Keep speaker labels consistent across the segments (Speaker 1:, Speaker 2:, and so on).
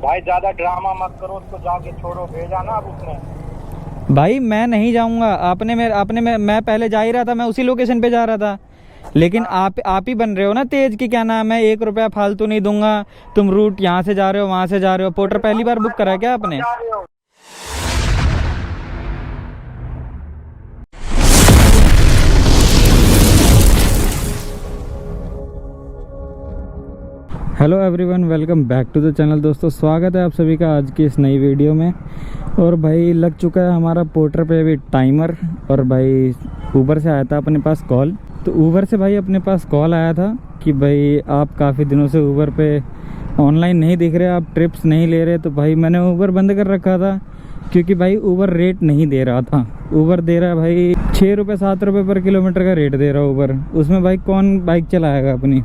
Speaker 1: भाई ज्यादा ड्रामा मत करो, उसको जाके छोड़ो, भेजा ना अब उसने।
Speaker 2: भाई मैं नहीं जाऊंगा, मैं पहले जा ही रहा था, मैं उसी लोकेशन पे जा रहा था, लेकिन आप ही बन रहे हो ना तेज कि क्या नाम है, 1 रुपया फालतू नहीं दूंगा, तुम रूट यहाँ से जा रहे हो वहां से जा रहे हो। पोर्टर पहली बार बुक करा क्या आपने? Hello everyone, welcome back to the channel. दोस्तों स्वागत है आप सभी का आज की इस नई वीडियो में। और भाई लग चुका है हमारा पोर्टर पे अभी टाइमर। और भाई ऊबर से आया था अपने पास कॉल, तो ऊबर से भाई अपने पास कॉल आया था कि भाई आप काफ़ी दिनों से ऊबर पे ऑनलाइन नहीं दिख रहे, आप ट्रिप्स नहीं ले रहे। तो भाई मैंने ऊबर बंद कर रखा था क्योंकि भाई ऊबर रेट नहीं दे रहा था। ऊबर दे रहा है भाई 6 रुपये 7 रुपये पर किलोमीटर का रेट दे रहा है ऊबर, उसमें भाई कौन बाइक चलाएगा अपनी।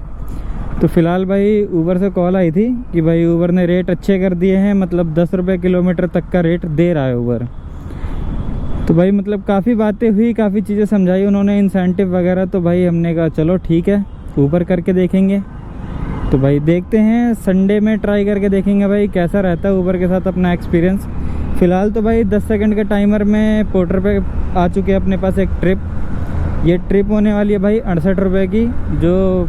Speaker 2: तो फ़िलहाल भाई ऊबर से कॉल आई थी कि भाई ऊबर ने रेट अच्छे कर दिए हैं, मतलब 10 रुपये किलोमीटर तक का रेट दे रहा है ऊबर। तो भाई मतलब काफ़ी बातें हुई, काफ़ी चीज़ें समझाई उन्होंने, इंसेंटिव वगैरह। तो भाई हमने कहा चलो ठीक है ऊबर करके देखेंगे। तो भाई देखते हैं, संडे में ट्राई करके देखेंगे भाई कैसा रहता है ऊबर के साथ अपना एक्सपीरियंस। फ़िलहाल तो भाई 10 सेकंड के टाइमर में पोर्टर पे आ चुके हैं अपने पास एक ट्रिप। ये ट्रिप होने वाली है भाई 68 रुपये की, जो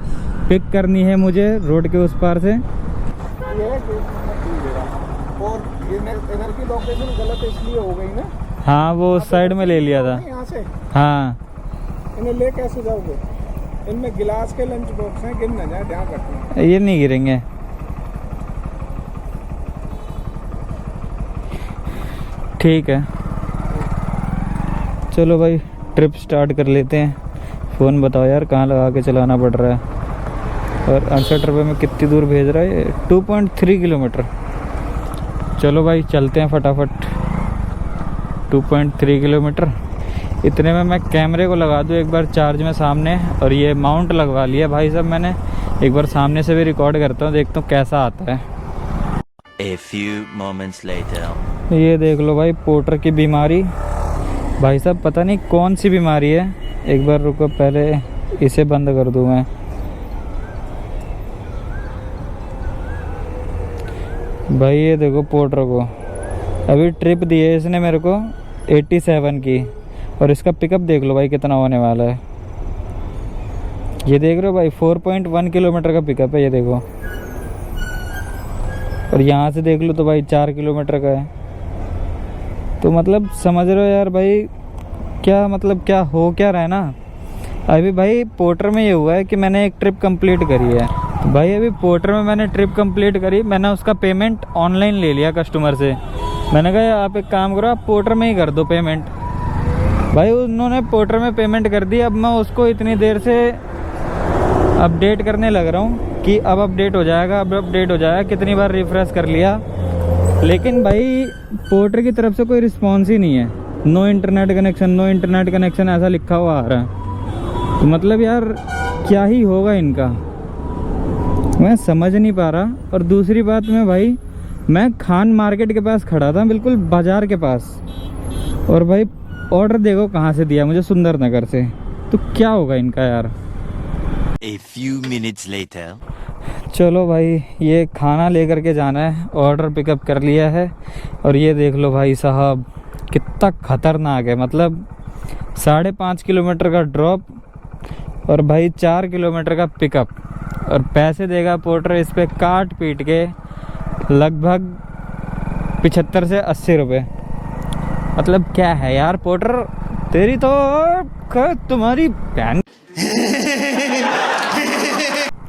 Speaker 2: पिक करनी है मुझे रोड के उस पार से।
Speaker 3: और इधर की लोकेशन गलत इसलिए हो गई ना।
Speaker 2: हाँ वो उस साइड में ले लिया था
Speaker 3: यहाँ से।
Speaker 2: हाँ
Speaker 3: इन्हें ले कैसे जाओगे? इनमें गिलास के लंच बॉक्स हैं, गिर न जाए, ध्यान रखना।
Speaker 2: ये नहीं गिरेंगे। ठीक है चलो भाई ट्रिप स्टार्ट कर लेते हैं। फ़ोन बताओ यार कहाँ लगा के चलाना पड़ रहा है। और 68 रुपये में कितनी दूर भेज रहा है? 2.3 किलोमीटर। चलो भाई चलते हैं फटाफट। 2.3 किलोमीटर इतने में मैं कैमरे को लगा दूँ एक बार चार्ज में सामने, और ये माउंट लगवा लिया भाई साहब मैंने। एक बार सामने से भी रिकॉर्ड करता हूँ, देखता हूँ कैसा आता है।
Speaker 4: A few moments later.
Speaker 2: ये देख लो भाई पोर्टर की बीमारी, भाई साहब पता नहीं कौन सी बीमारी है। एक बार रुको, पहले इसे बंद कर दूँ मैं। भाई ये देखो पोर्टर को अभी ट्रिप दी है इसने मेरे को 87 की, और इसका पिकअप देख लो भाई कितना होने वाला है। ये देख रहे हो भाई 4.1 किलोमीटर का पिकअप है, ये देखो। और यहाँ से देख लो तो भाई 4 किलोमीटर का है। तो मतलब समझ रहे हो यार भाई क्या मतलब क्या हो क्या रहा है ना। अभी भाई पोर्टर में ये हुआ है कि मैंने एक ट्रिप कंप्लीट करी है। तो भाई अभी पोर्टर में मैंने ट्रिप कंप्लीट करी, मैंने उसका पेमेंट ऑनलाइन ले लिया कस्टमर से। मैंने कहा आप एक काम करो, आप पोर्टर में ही कर दो पेमेंट। भाई उन्होंने पोर्टर में पेमेंट कर दी। अब मैं उसको इतनी देर से अपडेट करने लग रहा हूँ कि अब अपडेट हो जाएगा, अब अपडेट हो जाएगा, कितनी बार रिफ़्रेश कर लिया, लेकिन भाई पोर्टर की तरफ से कोई रिस्पॉन्स ही नहीं है। No internet connection, no internet connection ऐसा लिखा हुआ आ रहा है। तो मतलब यार क्या ही होगा इनका, मैं समझ नहीं पा रहा। और दूसरी बात में भाई मैं खान मार्केट के पास खड़ा था, बिल्कुल बाज़ार के पास, और भाई ऑर्डर देखो कहाँ से दिया मुझे, सुंदर नगर से। तो क्या होगा इनका यार।
Speaker 4: A few minutes later.
Speaker 2: चलो भाई ये खाना लेकर के जाना है, ऑर्डर पिकअप कर लिया है। और ये देख लो भाई साहब कितना ख़तरनाक है, मतलब 5.5 किलोमीटर का ड्रॉप और भाई 4 किलोमीटर का पिकअप, और पैसे देगा पोर्टर इस पर काट पीट के लगभग 75 से 80 रुपये। मतलब क्या है यार पोर्टर, तेरी तो तुम्हारी बहन।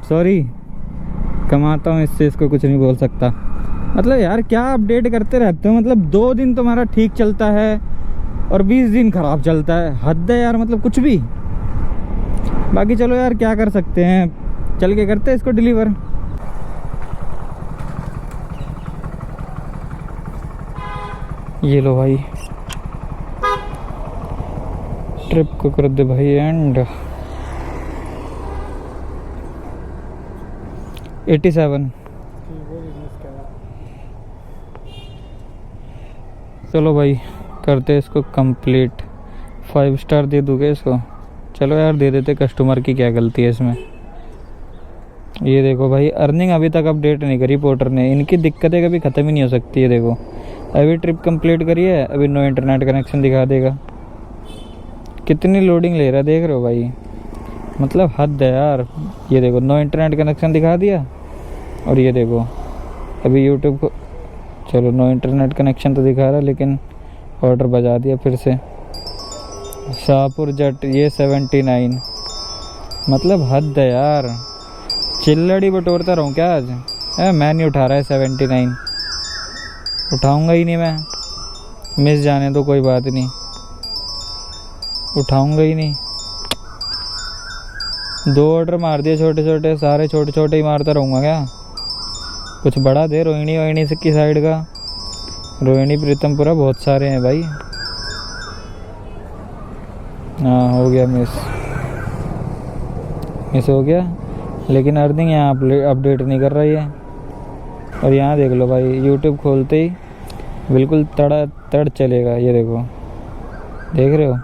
Speaker 2: सॉरी, कमाता हूँ इससे, इसको कुछ नहीं बोल सकता। मतलब यार क्या अपडेट करते रहते हो, मतलब 2 दिन तुम्हारा ठीक चलता है और 20 दिन ख़राब चलता है। हद है यार, मतलब कुछ भी। बाकी चलो यार क्या कर सकते हैं, चल के करते हैं इसको डिलीवर। ये लो भाई ट्रिप को कर दे भाई एंड 87। चलो भाई करते इसको कंप्लीट, 5 स्टार दे दूँगा इसको। चलो यार दे देते, कस्टमर की क्या गलती है इसमें। ये देखो भाई, अर्निंग अभी तक अपडेट नहीं करी पोर्टर ने। इनकी दिक्कतें कभी ख़त्म ही नहीं हो सकती है। देखो अभी ट्रिप कंप्लीट करी है, अभी नो इंटरनेट कनेक्शन दिखा देगा। कितनी लोडिंग ले रहा है देख रहे हो भाई, मतलब हद है यार। ये देखो नो इंटरनेट कनेक्शन दिखा दिया, और ये देखो अभी यूट्यूब को, चलो नो इंटरनेट कनेक्शन तो दिखा रहा है, लेकिन ऑर्डर बजा दिया फिर से। शाहपुर जट ये 79, मतलब हद है यार। चिल्लड़ी बटोरता रहूँ क्या आज? मैं नहीं उठा रहा है 79, उठाऊंगा ही नहीं मैं। मिस जाने तो कोई बात नहीं, उठाऊंगा ही नहीं। 2 ऑर्डर मार दिए छोटे छोटे, सारे छोटे छोटे ही मारता रहूँगा क्या? कुछ बड़ा दे। रोहिणी वोहिणी की साइड का, रोहिणी प्रीतमपुरा बहुत सारे हैं भाई। हाँ हो गया मिस हो गया, लेकिन अर्निंग यहाँ अपडेट नहीं कर रही है। और यहाँ देख लो भाई, यूट्यूब खोलते ही बिल्कुल तड़ा तड़ चलेगा। ये देखो, देख रहे हो,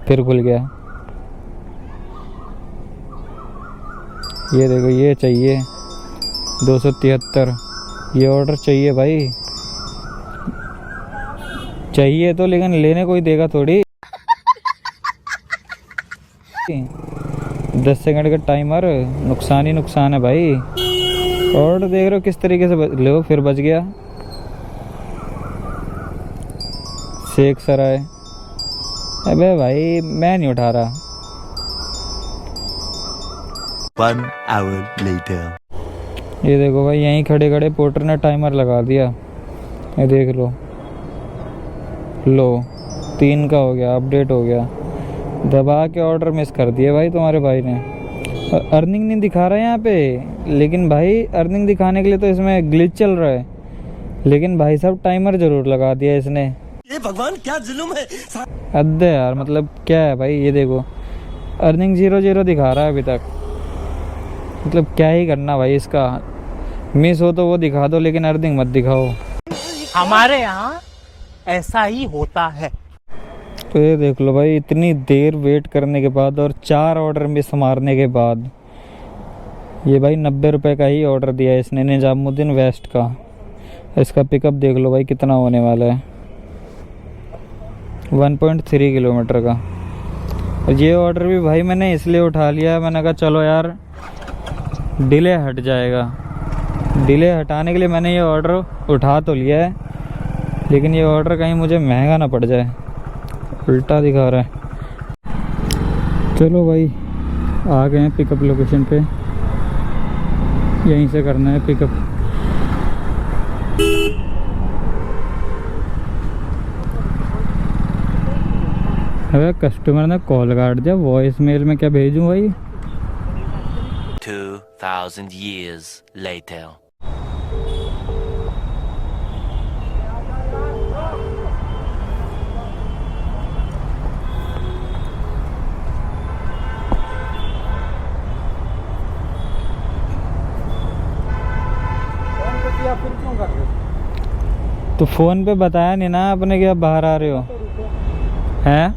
Speaker 2: फिर खुल गया। ये देखो, ये चाहिए 273, ये ऑर्डर चाहिए भाई, चाहिए तो, लेकिन लेने कोई देगा थोड़ी। 10 सेकंड का टाइमर, नुकसान ही नुकसान है भाई। ऑर्डर देख रहे हो किस तरीके से लो, फिर बच गया। शेख सराय, अबे भाई मैं नहीं उठा रहा।
Speaker 4: 1 hour later.
Speaker 2: ये देखो भाई, यहीं खड़े खड़े पोर्टर ने टाइमर लगा दिया। ये देख लो, 3 का हो गया, अपडेट हो गया। दबा के ऑर्डर मिस कर दिए भाई तुम्हारे भाई ने। अर्निंग नहीं दिखा रहा है यहाँ पे, लेकिन भाई अर्निंग दिखाने के लिए तो इसमें ग्लिच चल रहा है, लेकिन भाई साहब टाइमर जरूर लगा दिया इसने।
Speaker 5: ये भगवान क्या जुल्म है।
Speaker 2: अद्दे यार, मतलब क्या है भाई। ये देखो अर्निंग 0 दिखा रहा है अभी तक, मतलब क्या ही करना भाई इसका। मिस हो तो वो दिखा दो, लेकिन अर्निंग मत दिखाओ।
Speaker 5: हमारे यहाँ ऐसा ही होता है।
Speaker 2: तो ये देख लो भाई, इतनी देर वेट करने के बाद और 4 ऑर्डर मिस मारने के बाद, ये भाई 90 रुपये का ही ऑर्डर दिया है इसने, निजामुद्दीन वेस्ट का। इसका पिकअप देख लो भाई कितना होने वाला है, 1.3 किलोमीटर का। और ये ऑर्डर भी भाई मैंने इसलिए उठा लिया है, मैंने कहा चलो यार डिले हट जाएगा। डिले हटाने के लिए मैंने ये ऑर्डर उठा तो लिया है, लेकिन ये ऑर्डर कहीं मुझे महंगा ना पड़ जाए। उल्टा दिखा रहा है। चलो भाई आ गए हैं पिकअप लोकेशन पे, यहीं से करना है पिकअप। अरे कस्टमर ने कॉल काट दिया, वॉइस मेल में क्या भेजूं भाई।
Speaker 4: 2000 years later.
Speaker 3: फिर क्यों कर रहे हो?
Speaker 2: तो फ़ोन पे बताया नहीं ना आपने कि आप बाहर आ रहे हो? हैं?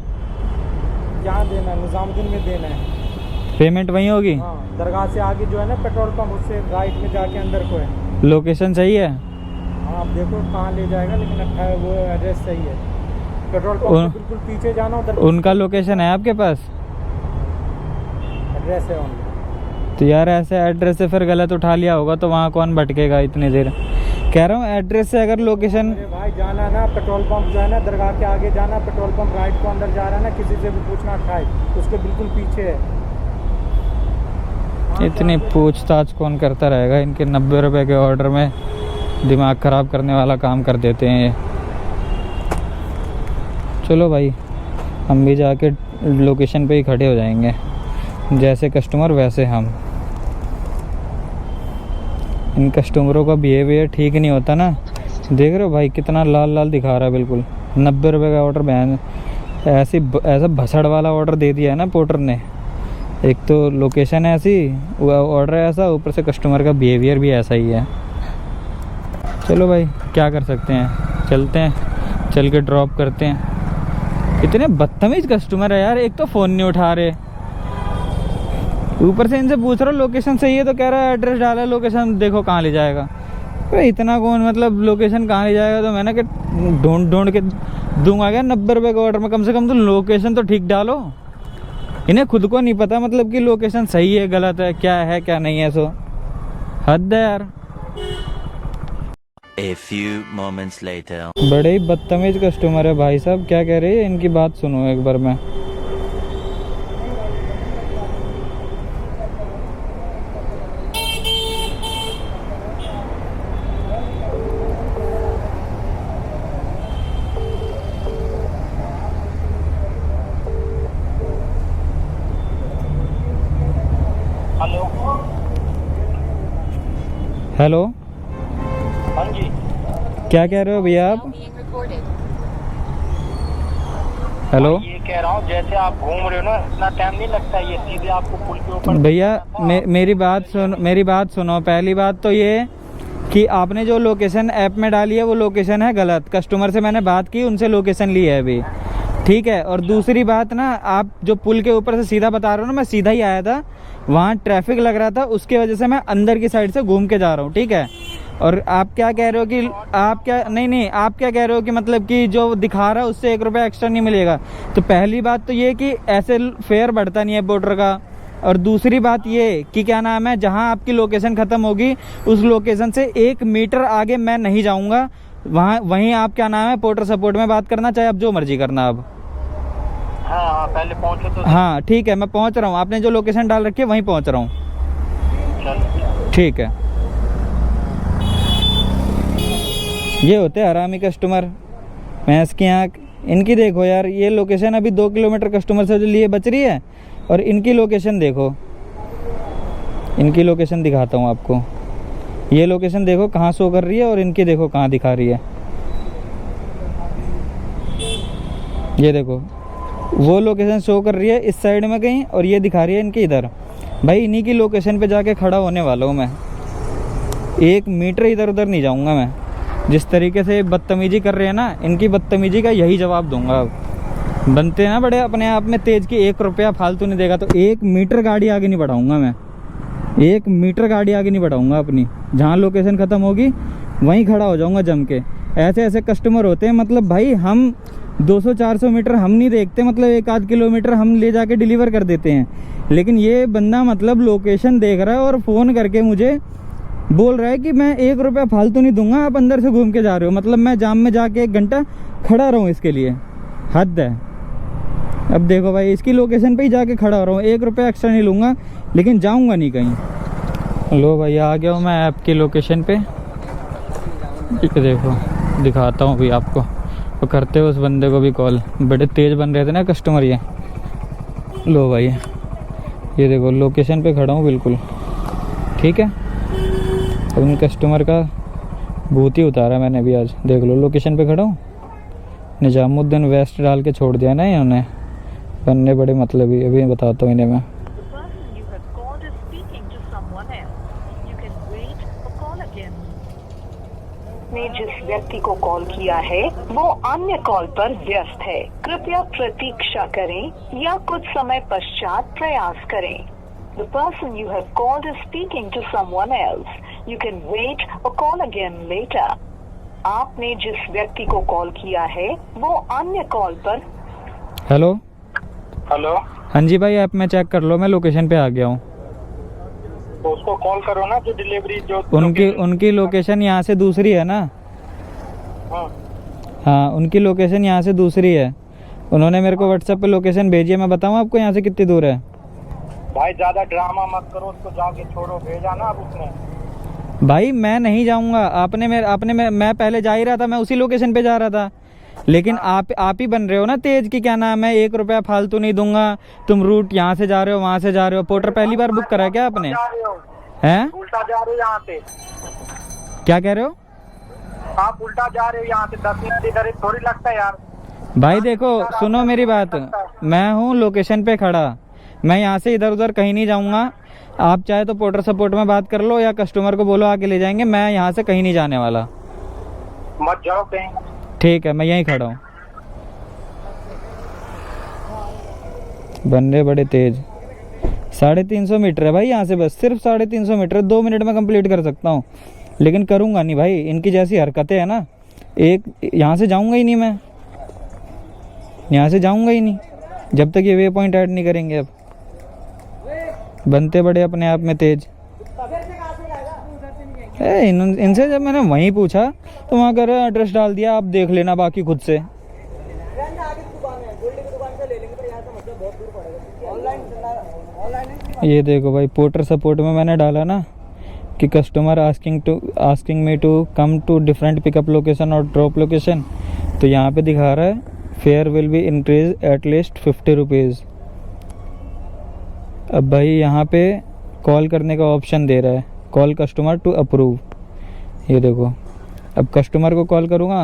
Speaker 3: यहाँ देना है, निजामुद्दीन में देना है।
Speaker 2: पेमेंट वहीं होगी?
Speaker 3: हाँ, दरगाह से आगे जो है ना पेट्रोल पंप, उससे राइट में जाके अंदर को है।
Speaker 2: लोकेशन सही है?
Speaker 3: हाँ आप देखो कहाँ ले जाएगा, लेकिन अच्छा है, वो एड्रेस सही है। पेट्रोल पंप से बिल्कुल पीछे जाना, उधर
Speaker 2: उनका लोकेशन है आपके पास?
Speaker 3: एड्रेस है उनका।
Speaker 2: तो यार ऐसे एड्रेस से फिर गलत उठा लिया होगा, तो वहाँ कौन भटकेगा इतनी देर। कह रहा हूँ एड्रेस से अगर लोकेशन।
Speaker 3: अरे भाई जाना ना पेट्रोल पंप जो है ना, दरगाह के आगे जाना, पेट्रोल पंप राइट को अंदर जा रहा है ना, किसी से भी पूछना खाए, उसके बिल्कुल पीछे है।
Speaker 2: इतनी पूछताछ कौन करता रहेगा, इनके 90 रुपए के ऑर्डर में दिमाग ख़राब करने वाला काम कर देते हैं ये। चलो भाई हम भी जाके लोकेशन पे ही खड़े हो जाएंगे, जैसे कस्टमर वैसे हम। इन कस्टमरों का बिहेवियर ठीक नहीं होता ना। देख रहे हो भाई कितना लाल लाल दिखा रहा है बिल्कुल। 90 रुपये का ऑर्डर बयान, ऐसा भसड़ वाला ऑर्डर दे दिया है ना पोर्टर ने। एक तो लोकेशन ऐसी, ऑर्डर ऐसा, ऊपर से कस्टमर का बिहेवियर भी ऐसा ही है। चलो भाई क्या कर सकते हैं, चलते हैं, चल के ड्रॉप करते हैं। इतने बदतमीज़ कस्टमर है यार, एक तो फ़ोन नहीं उठा रहे, ऊपर से इनसे पूछ रहा हूँ लोकेशन सही है तो कह रहा है एड्रेस डाला है, लोकेशन देखो कहाँ ले जाएगा। तो इतना कौन मतलब लोकेशन कहाँ ले जाएगा। तो मैंने कहा ढूंढ ढूंढ के दूंगा क्या 90 रुपये के ऑर्डर में, कम से कम तो लोकेशन तो ठीक डालो। इन्हें खुद को नहीं पता मतलब कि लोकेशन सही है गलत है क्या नहीं है। सो हद है यार।
Speaker 4: A few moments later.
Speaker 2: बड़े ही बदतमीज कस्टमर है भाई साहब। क्या कह रही है इनकी बात सुनो एक बार मैं।
Speaker 1: हेलो।
Speaker 2: हेलो,
Speaker 1: हाँ जी।
Speaker 2: क्या कह रहे हो भैया आप? हेलो
Speaker 1: ये कह रहा हूँ जैसे आप घूम रहे हो ना, इतना टाइम नहीं लगता, ये सीधे आपको पुल के ऊपर।
Speaker 2: भैया मेरी बात सुनो। पहली बात तो ये कि आपने जो लोकेशन ऐप में डाली है वो लोकेशन है गलत। कस्टमर से मैंने बात की, उनसे लोकेशन ली है अभी, ठीक है। और दूसरी बात ना, आप जो पुल के ऊपर से सीधा बता रहे हो ना, मैं सीधा ही आया था, वहाँ ट्रैफिक लग रहा था, उसकी वजह से मैं अंदर की साइड से घूम के जा रहा हूँ, ठीक है। और आप क्या कह रहे हो कि आप क्या कह रहे हो कि मतलब कि जो दिखा रहा है उससे 1 रुपया एक्स्ट्रा नहीं मिलेगा। तो पहली बात तो ये कि ऐसे फेयर बढ़ता नहीं है पोर्टर का। और दूसरी बात ये कि क्या नाम है, जहाँ आपकी लोकेशन ख़त्म होगी उस लोकेशन से 1 मीटर आगे मैं नहीं जाऊँगा। वहीं आप क्या नाम है पोर्टर सपोर्ट में बात करना, चाहे आप जो मर्जी करना। अब
Speaker 1: हाँ पहले पहुँचो तो।
Speaker 2: हाँ ठीक है, मैं पहुँच रहा हूँ। आपने जो लोकेशन डाल रखी है वहीं पहुँच रहा हूँ,
Speaker 1: चलो।
Speaker 2: ठीक है। ये होते हैं हरामी कस्टमर, भैंस की आँख। इनकी देखो यार, ये लोकेशन अभी 2 किलोमीटर कस्टमर से जो लिए बच रही है, और इनकी लोकेशन देखो। इनकी लोकेशन दिखाता हूँ आपको। ये लोकेशन देखो कहाँ शो कर रही है और इनकी देखो कहाँ दिखा रही है। ये देखो, वो लोकेशन शो कर रही है इस साइड में कहीं, और ये दिखा रही है इनकी इधर। भाई इन्हीं की लोकेशन पे जाके खड़ा होने वाला हूँ मैं। 1 मीटर इधर उधर नहीं जाऊँगा मैं। जिस तरीके से बदतमीजी कर रहे हैं ना, इनकी बदतमीजी का यही जवाब दूंगा। अब बनते हैं ना बड़े अपने आप में तेज कि 1 रुपया फालतू नहीं देगा, तो 1 मीटर गाड़ी आगे नहीं बढ़ाऊंगा मैं। 1 मीटर गाड़ी आगे नहीं बढ़ाऊंगा अपनी। जहाँ लोकेशन ख़त्म होगी वहीं खड़ा हो जाऊंगा जम के। ऐसे कस्टमर होते हैं, मतलब भाई हम 200-400 मीटर हम नहीं देखते, मतलब 1-8 किलोमीटर हम ले जाके डिलीवर कर देते हैं। लेकिन ये बंदा मतलब लोकेशन देख रहा है और फ़ोन करके मुझे बोल रहा है कि मैं 1 रुपया फालतू नहीं दूंगा, आप अंदर से घूम के जा रहे हो। मतलब मैं जाम में जाके 1 घंटा खड़ा रहूँ इसके लिए? हद है। अब देखो भाई, इसकी लोकेशन पे ही जाके खड़ा हो रहा हूँ, 1 रुपया एक्स्ट्रा नहीं लूँगा, लेकिन जाऊँगा नहीं कहीं। लो भाई, आ गया हूँ मैं ऐप की लोकेशन पे। देखो दिखाता हूँ अभी आपको। तो करते हो उस बंदे को भी कॉल। बड़े तेज़ बन रहे थे ना कस्टमर ये। लो भाई, ये देखो लोकेशन पे खड़ा हूँ बिल्कुल, ठीक है। अब इन कस्टमर का भूत ही उतारा मैंने अभी आज। देख लो लोकेशन पे खड़ा हूँ। निजामुद्दीन वेस्ट डाल के छोड़ दिया ना इन्होंने। बनने बड़े मतलब ही। अभी बताता हूँ इन्हें मैं।
Speaker 6: ने जिस व्यक्ति को कॉल किया है वो अन्य कॉल पर व्यस्त है। कृपया प्रतीक्षा करें या कुछ समय पश्चात प्रयास करें। The person you have called is speaking to someone else. You can wait or call again later. आपने जिस व्यक्ति को कॉल किया है वो अन्य कॉल पर।
Speaker 2: Hello
Speaker 1: hello.
Speaker 2: हाँ जी भाई, ऐप में चेक कर लो, मैं लोकेशन पे आ गया हूँ।
Speaker 1: तो उसको कॉल करो ना, जो डिलीवरी जो
Speaker 2: उनकी लोकेशन यहाँ से दूसरी है ना। हाँ, उनकी लोकेशन यहाँ से दूसरी है। उन्होंने मेरे को व्हाट्सएप पे लोकेशन भेजी है। मैं बताऊँ आपको यहाँ से कितनी दूर है?
Speaker 1: भाई ज्यादा ड्रामा मत करो, उसको जाके छोड़ो, भेजा ना अब उसने।
Speaker 2: भाई मैं नहीं जाऊँगा। मैं पहले जा ही रहा था, मैं उसी लोकेशन पे जा रहा था। लेकिन आप ही बन रहे हो ना तेज कि क्या नाम है 1 रुपया फालतू नहीं दूंगा, तुम रूट यहाँ से जा रहे हो वहाँ से जा रहे हो। पोर्टर पहली बार बुक करा है क्या आपने? हैं?
Speaker 1: उल्टा जा रहे हो यहाँ से।
Speaker 2: क्या कह रहे हो?
Speaker 1: आप उल्टा जा रहे हो यहाँ से, 10 मिनट इधर थोड़ी लगता है यार।
Speaker 2: भाई देखो सुनो मेरी बात, मैं हूँ लोकेशन पे खड़ा, मैं यहाँ से इधर उधर कहीं नहीं जाऊँगा। आप चाहे तो पोर्टर सपोर्ट में बात कर लो या कस्टमर को बोलो आके ले जाएंगे। मैं यहाँ से कहीं नहीं जाने वाला।
Speaker 1: मत जाओ कहीं।
Speaker 2: ठीक है, मैं यहीं खड़ा हूँ। बंदे बड़े तेज, 350 मीटर है भाई यहाँ से, बस सिर्फ 350 मीटर, 2 मिनट में कंप्लीट कर सकता हूँ, लेकिन करूँगा नहीं भाई। इनकी जैसी हरकतें हैं ना, एक यहाँ से जाऊँगा ही नहीं मैं, यहाँ से जाऊँगा ही नहीं जब तक ये वे पॉइंट ऐड नहीं करेंगे। अब बनते बड़े अपने आप में तेज। इनसे जब मैंने वहीं पूछा तो वहाँ कर एड्रेस डाल दिया, आप देख लेना बाकी खुद से। ये देखो भाई, पोर्टर सपोर्ट में मैंने डाला ना कि customer asking me to come to different pickup location और ड्रॉप लोकेशन, तो यहाँ पे दिखा रहा है fare will be increase at least 50 rupees. अब भाई यहाँ पे कॉल करने का ऑप्शन दे रहा है, कॉल कस्टमर टू अप्रूव। ये देखो, अब कस्टमर को कॉल करूँगा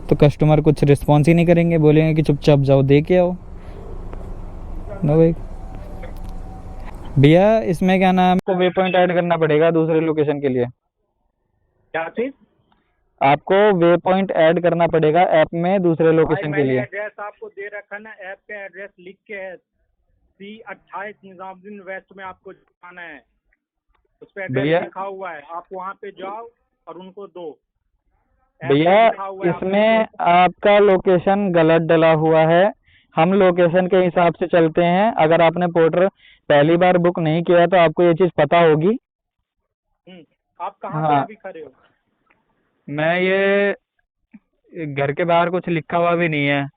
Speaker 2: तो कस्टमर कुछ रिस्पॉन्स ही नहीं करेंगे, बोलेंगे कि चुपचाप जाओ दे के आओ ना भाई। भैया इसमें क्या नाम, आपको वे पॉइंट ऐड करना पड़ेगा दूसरे लोकेशन के लिए।
Speaker 1: क्या चीज?
Speaker 2: आपको वे पॉइंट ऐड करना पड़ेगा ऐप में दूसरे लोकेशन के लिए।
Speaker 1: एड्रेस आपको दे रखा ना, ऐप पे एड्रेस लिख के है, C28 निजामुद्दीन वेस्ट में आपको जाना है, उस पे एड्रेस लिखा हुआ है, आप वहाँ पे जाओ और उनको दो।
Speaker 2: भैया इसमें आपका लोकेशन गलत डला हुआ है, हम लोकेशन के हिसाब से चलते हैं। अगर आपने पोर्टर पहली बार बुक नहीं किया तो आपको ये चीज़ पता होगी।
Speaker 1: आप कहाँ पे अभी खड़े हो?
Speaker 2: मैं ये घर के बाहर, कुछ लिखा हुआ भी नहीं है,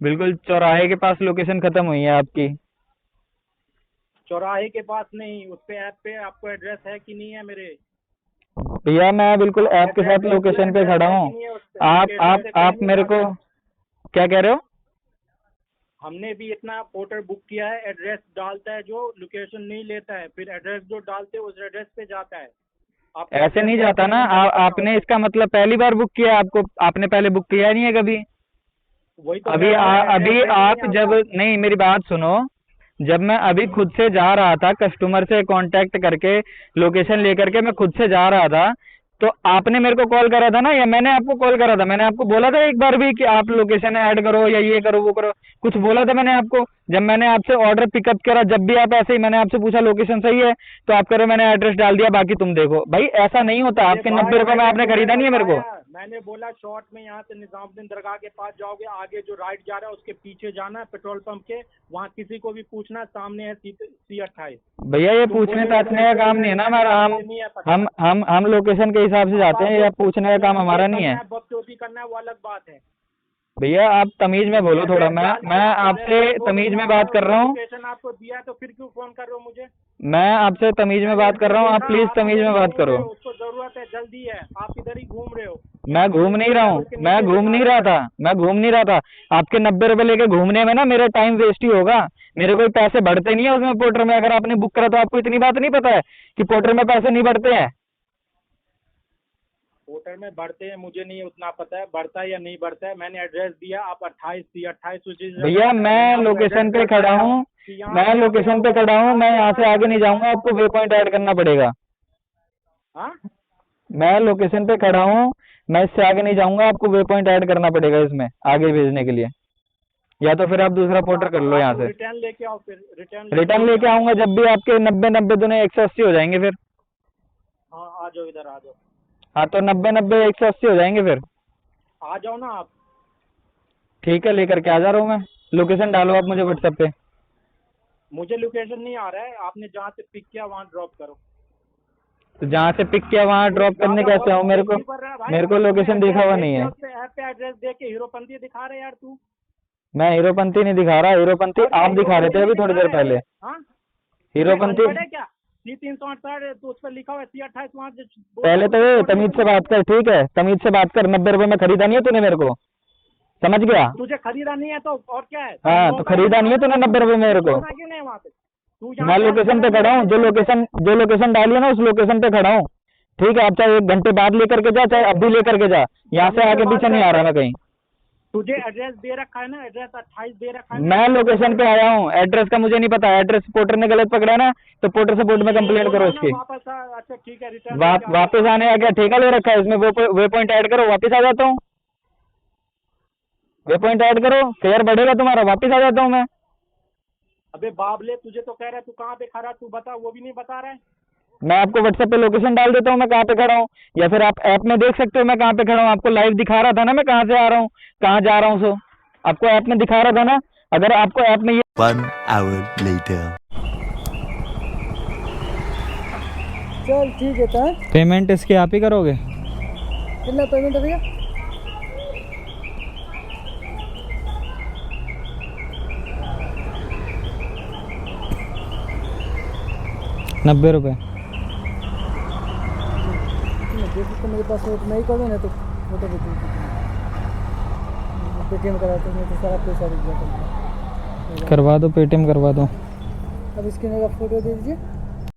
Speaker 2: बिल्कुल चौराहे के पास लोकेशन खत्म हुई है आपकी।
Speaker 1: चौराहे के पास नहीं, उस पे ऐप पे आपको एड्रेस है कि नहीं है मेरे?
Speaker 2: भैया मैं बिल्कुल ऐप के साथ लोकेशन पे खड़ा हूँ। आप मेरे को क्या कह रहे हो?
Speaker 1: हमने भी इतना पोर्टर बुक किया है, एड्रेस डालता है जो लोकेशन नहीं लेता है, फिर एड्रेस जो डालते हैं उस एड्रेस पे जाता है। आप
Speaker 2: ऐसे नहीं जाता ना, आपने इसका मतलब पहली बार बुक किया, आपने पहले बुक किया नहीं है कभी।
Speaker 1: वही तो
Speaker 2: अभी आप जब, नहीं मेरी बात सुनो, जब मैं अभी खुद से जा रहा था, कस्टमर से कांटेक्ट करके लोकेशन लेकर के मैं खुद से जा रहा था, तो आपने मेरे को कॉल करा था ना, या मैंने आपको कॉल करा था? मैंने आपको बोला था एक बार भी कि आप लोकेशन ऐड करो या ये करो वो करो, कुछ बोला था मैंने आपको? जब मैंने आपसे ऑर्डर पिकअप करा, जब भी आप ऐसे ही, मैंने आपसे पूछा लोकेशन सही है तो आप कह रहे मैंने एड्रेस डाल दिया बाकी तुम देखो। भाई ऐसा नहीं होता, आपके 90 रुपए में आपने खरीदा नहीं है मेरे को।
Speaker 1: मैंने बोला शॉर्ट में यहाँ से निजामुद्दीन दरगाह के पास जाओगे, आगे जो राइट जा रहा है उसके पीछे जाना है पेट्रोल पंप के, वहाँ किसी को भी पूछना, सामने है C28।
Speaker 2: भैया ये पूछने ताछने का काम नहीं है ना हमारा, हम लोकेशन के हिसाब से जाते हैं, या पूछने का काम हमारा नहीं है।
Speaker 1: बकचोदी करना है वो अलग बात है।
Speaker 2: भैया आप तमीज में बोलो थोड़ा, मैं आपसे तमीज में बात कर रहा हूँ।
Speaker 1: आपको दिया तो फिर क्यों फोन कर रहे हो मुझे?
Speaker 2: मैं आपसे तमीज में बात कर रहा हूँ, आप प्लीज तमीज में बात करो।
Speaker 1: उसको जरूरत है, जल्दी है, आप इधर ही घूम रहे हो।
Speaker 2: मैं घूम नहीं रहा हूँ, मैं घूम नहीं रहा था। आपके 90 रुपए लेके घूमने में ना मेरा टाइम वेस्ट ही होगा, मेरे कोई पैसे बढ़ते नहीं है उसमें पोर्टर में। अगर आपने बुक करा तो आपको इतनी बात नहीं पता है कि पोर्टर में पैसे नहीं बढ़ते हैं।
Speaker 1: पोर्टर में बढ़ते हैं, मुझे नहीं उतना पता है बढ़ता है या नहीं बढ़ता है। मैंने एड्रेस दिया, आप 28
Speaker 2: भैया मैं लोकेशन पे खड़ा हूँ, मैं यहाँ से आगे नहीं जाऊँगा, आपको वे पॉइंट ऐड करना पड़ेगा। मैं लोकेशन पे खड़ा हूँ, मैं इससे आगे नहीं जाऊँगा, आपको वे पॉइंट ऐड करना पड़ेगा इसमें आगे भेजने के लिए, या तो फिर आप दूसरा पोर्टर कर लो यहाँ से।
Speaker 1: रिटर्न लेके आओ, फिर
Speaker 2: रिटर्न लेके आऊँगा जब भी आपके 90 दुने 180 हो जाएंगे फिर।
Speaker 1: हाँ आ जाओ, इधर आ जाओ।
Speaker 2: हाँ तो 90 180 हो जाएंगे फिर।
Speaker 1: आ जाओ ना आप।
Speaker 2: ठीक है, लेकर के आ जा रहा हूँ मैं। लोकेशन डालो आप मुझे व्हाट्सएप पे।
Speaker 1: मुझे लोकेशन नहीं आ रहा है, आपने जहाँ से पिक किया वहाँ ड्रॉप करो।
Speaker 2: तो जहाँ से पिक किया वहाँ ड्रॉप करने कैसे आऊँ? मेरे को लोकेशन दिखा हुआ नहीं है।
Speaker 1: ऐप पे एड्रेस दे के हीरोपंती दिखा रहे यार तू।
Speaker 2: मैं हीरोपंती नहीं दिखा रहा, हीरोपंती आप दिखा रहे थे अभी थोड़ी देर पहले। हीरोपंती
Speaker 1: क्या C368 तो उस पर लिखा हुआ है C28 वहाँ से।
Speaker 2: पहले तो तमीज से बात कर, ठीक है तमीज से बात कर। 90 रुपए में खरीदा नहीं है तूने मेरे को, समझ गया?
Speaker 1: तुझे खरीदा नहीं है तो और क्या है?
Speaker 2: हाँ तो खरीदा नहीं है तूने 90 रुपए मेरे को। मैं लोकेशन पे खड़ा हूँ, जो लोकेशन डाली है ना उस लोकेशन पे खड़ा हूँ, ठीक है? आप चाहे 1 घंटे बाद लेकर के जा, चाहे अब भी लेकर के जा, यहाँ से आगे पीछे नहीं आ रहा मैं कहीं।
Speaker 1: तुझे एड्रेस दे रखा है ना, एड्रेस 28 दे रखा है।
Speaker 2: मैं लोकेशन पे आया हूँ, एड्रेस का मुझे नहीं पता। एड्रेस पोर्टर ने गलत पकड़ा ना, तो पोर्टर सपोर्ट में कंप्लेंट करो इसकी।
Speaker 1: अच्छा ठीक है, रिटर्न
Speaker 2: वापस आने का क्या ठेका ले रखा है इसमें? वे पॉइंट ऐड करो, वापस आ जाता हूँ। वे पॉइंट ऐड करो, फेयर बढ़ेगा तुम्हारा, वापस आ जाता हूँ मैं।
Speaker 1: अबे बाबले, तुझे तो कह रहा है तू कहाँ पे खड़ा, तू बता, वो भी नहीं बता रहा है।
Speaker 2: मैं आपको व्हाट्सएप पे लोकेशन डाल देता हूँ मैं कहाँ पे खड़ा हूँ, या फिर आप ऐप में देख सकते हो मैं कहाँ पे खड़ा हूँ। आपको लाइव दिखा रहा था ना मैं कहाँ से आ रहा हूँ, कहाँ जा रहा हूँ। सो आपको ऐप में दिखा रहा था ना। अगर आपको ऐप में ये
Speaker 4: 1 hour later.
Speaker 3: चल ठीक है। तो
Speaker 2: पेमेंट इसके आप ही करोगे?
Speaker 3: कितना पेमेंट है भैया?
Speaker 2: ₹90।
Speaker 3: तो मेरे पास वो नहीं करोगे ना तो वो तो पेटीएम कराते हैं तो सारा पैसा रुक जाता है।
Speaker 2: करवा दो, पेटीएम करवा दो।
Speaker 3: अब स्कैनर का फोटो दे दीजिए।